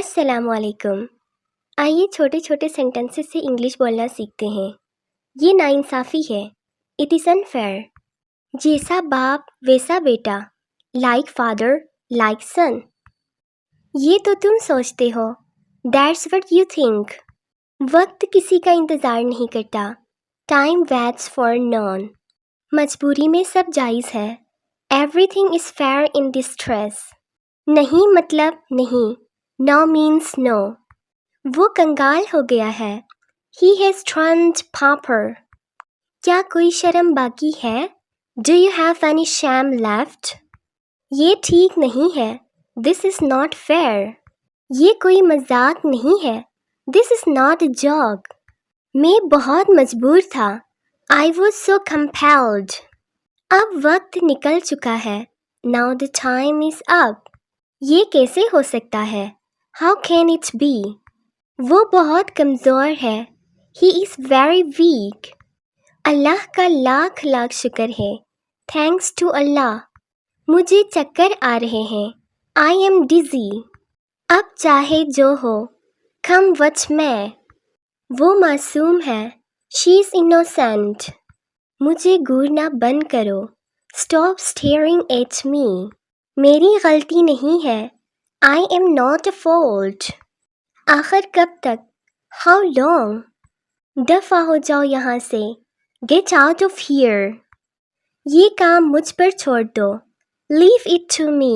अस्सलाम वालेकुम। आइए छोटे छोटे सेंटेंसेस से इंग्लिश बोलना सीखते हैं। ये नाइंसाफ़ी है। It is unfair. जैसा बाप वैसा बेटा, लाइक फादर लाइक सन। ये तो तुम सोचते हो, दैट्स व्हाट यू थिंक। वक्त किसी का इंतज़ार नहीं करता, टाइम वेट्स फॉर नॉन। मजबूरी में सब जायज़ है, everything is fair in distress. नहीं मतलब नहीं, नो मीन्स नो। वो कंगाल हो गया है, ही हैज़ turned pauper। क्या कोई शर्म बाकी है, do you have any shame left? ये ठीक नहीं है, दिस इज़ नॉट फेयर। ये कोई मजाक नहीं है, this is not a joke. मैं बहुत मजबूर था, आई वॉज सो compelled। अब वक्त निकल चुका है, now the time is up. ये कैसे हो सकता है, हाउ कैन इट बी? वो बहुत कमज़ोर है, ही इज़ वेरी वीक। अल्लाह का लाख लाख शुक्र है, थैंक्स टू अल्लाह। मुझे चक्कर आ रहे हैं, आई एम डिज़ी। अब चाहे जो हो, कम वच मैं। वो मासूम है, शी इज़ इनोसेंट। मुझे घूरना बंद करो, स्टॉप स्टेयरिंग एट मी। मेरी गलती नहीं है, I am not a fault. आखिर कब तक, हाउ लॉन्ग? दफ़ा हो जाओ यहाँ से, गेट आउट ऑफ हियर। ये काम मुझ पर छोड़ दो, लीव इट टू मी।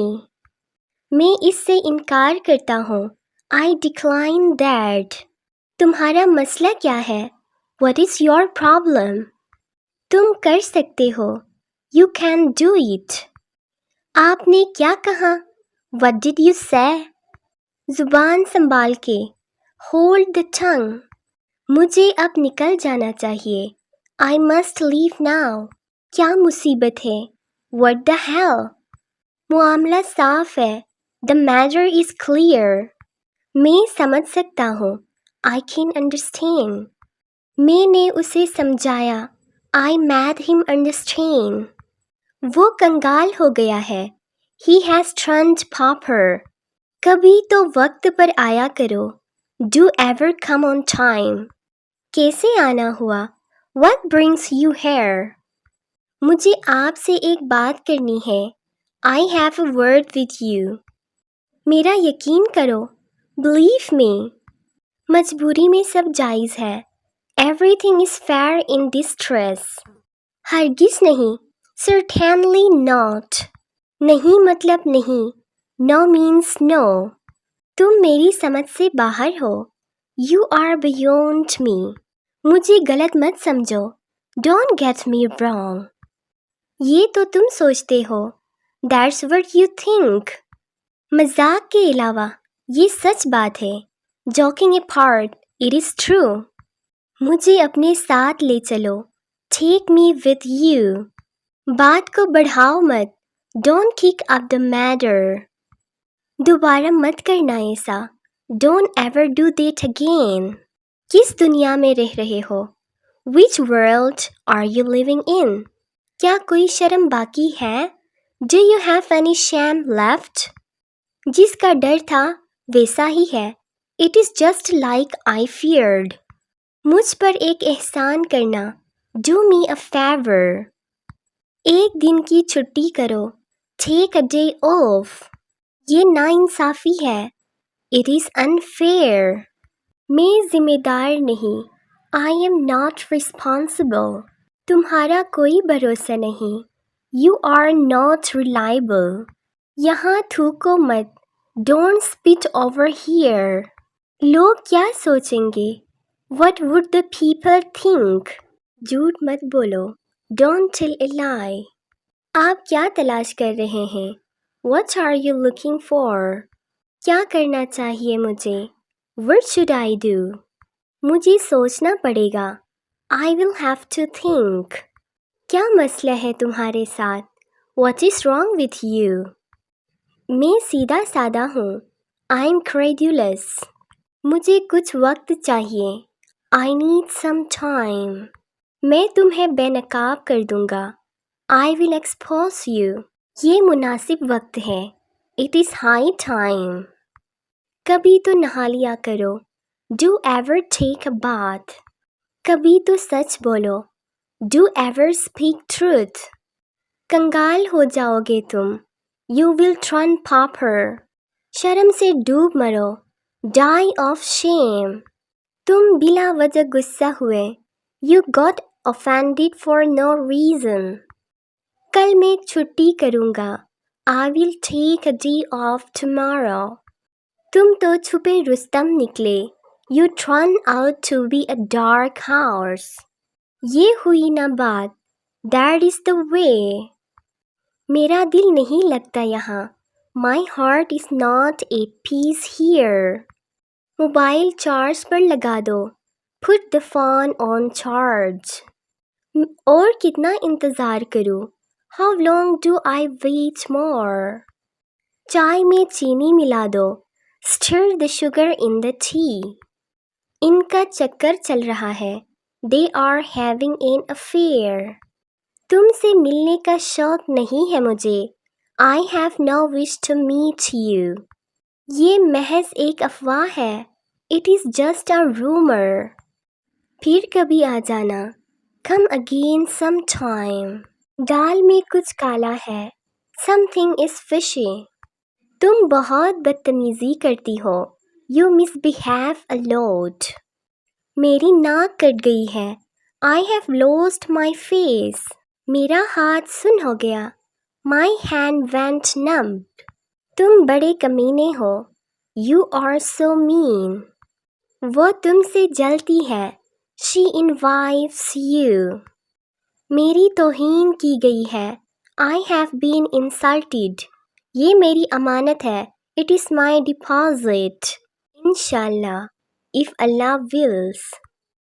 मैं इससे इनकार करता हूँ, आई डिक्लाइन दैट। तुम्हारा मसला क्या है, व्हाट इज़ योर प्रॉब्लम? तुम कर सकते हो, यू कैन डू इट। आपने क्या कहा, व्हाट डिड यू से? ज़ुबान संभाल के, होल्ड द टंग। मुझे अब निकल जाना चाहिए, आई मस्ट लीव नाउ। क्या मुसीबत है, व्हाट द हेल? मामला साफ है, द मैटर इज़ क्लियर। मैं समझ सकता हूँ, आई कैन अंडरस्टैंड। मैंने उसे समझाया, आई मेड हिम अंडरस्टैंड। वो कंगाल हो गया है, ही हैज़ turned pauper। कभी तो वक्त पर आया करो, do ever come on time. कैसे आना हुआ, व्हाट ब्रिंग्स यू हेयर? मुझे आपसे एक बात करनी है, I have a word with you. मेरा यकीन करो, बिलीव मी। मजबूरी में सब जायज़ है, everything is fair in distress. हरगिज़ नहीं, certainly not। नहीं मतलब नहीं, no means no। तुम मेरी समझ से बाहर हो, you are beyond me। मुझे गलत मत समझो, don't get me wrong। ये तो तुम सोचते हो, that's what you think। मजाक के अलावा ये सच बात है, joking apart, it is true। मुझे अपने साथ ले चलो, take me with you। बात को बढ़ाओ मत, don't kick up the matter। दोबारा मत करना ऐसा, don't ever do that again। किस दुनिया में रह रहे हो, which world are you living in? क्या कोई शर्म बाकी है, do you have any shame left? जिसका डर था वैसा ही है, it is just like I feared। मुझ पर एक एहसान करना, do me a favor। एक दिन की छुट्टी करो, take a day off। ये नाइंसाफ़ी है, it is unfair। मैं जिम्मेदार नहीं, I am not responsible। तुम्हारा कोई भरोसा नहीं, you are not reliable। यहाँ थूको मत, don't spit over here। लोग क्या सोचेंगे, what would the people think? झूठ मत बोलो, don't tell a lie। आप क्या तलाश कर रहे हैं, what are you looking for? क्या करना चाहिए मुझे, what should I do? मुझे सोचना पड़ेगा, I will have to think। क्या मसला है तुम्हारे साथ, what is wrong with you? मैं सीधा सादा हूँ, I am credulous। मुझे कुछ वक्त चाहिए, I need some time। मैं तुम्हें बेनकाब कर दूंगा, I will expose you। ये मुनासिब वक्त है, it is high time। کبھی تو نہا لیا کرو. Do ever take a bath. کبھی تو سچ بولو. Do ever speak truth. کنگال ہو جاؤ گے تم. You will turn pauper. شرم سے ڈوب مرو. Die of shame. تم بلا وجہ غصہ ہوئے. You got offended for no reason. کل میں چھٹی کروں گا. I will take a day off tomorrow. تم تو چھپے رستم نکلے. You turn out to be a dark horse. یہ ہوئی نہ بات. That is the way. میرا دل نہیں لگتا یہاں. My heart is not at peace here. Mobile charge پر لگا دو. Put the phone on charge. اور کتنا انتظار کروں. How long do I wait more? چائے میں چینی ملا دو. Stir the sugar in the tea. ان کا چکر چل رہا ہے. They are having an affair. تم سے ملنے کا شوق نہیں ہے مجھے. I have no wish to meet you. یہ محض ایک افواہ ہے. It is just a rumor. پھر کبھی آ جانا. Come again sometime. دال میں کچھ کالا ہے. Something is fishy. تم بہت بدتمیزی کرتی ہو. You misbehave a lot. میری ناک کٹ گئی ہے. I have lost my face. میرا ہاتھ سن ہو گیا. My hand went numb. تم بڑے کمینے ہو. You are so mean. وہ تم سے جلتی ہے. She envies you. میری توہین کی گئی ہے. I have been insulted. یہ میری امانت ہے. It is my deposit. انشاءاللہ. If Allah wills.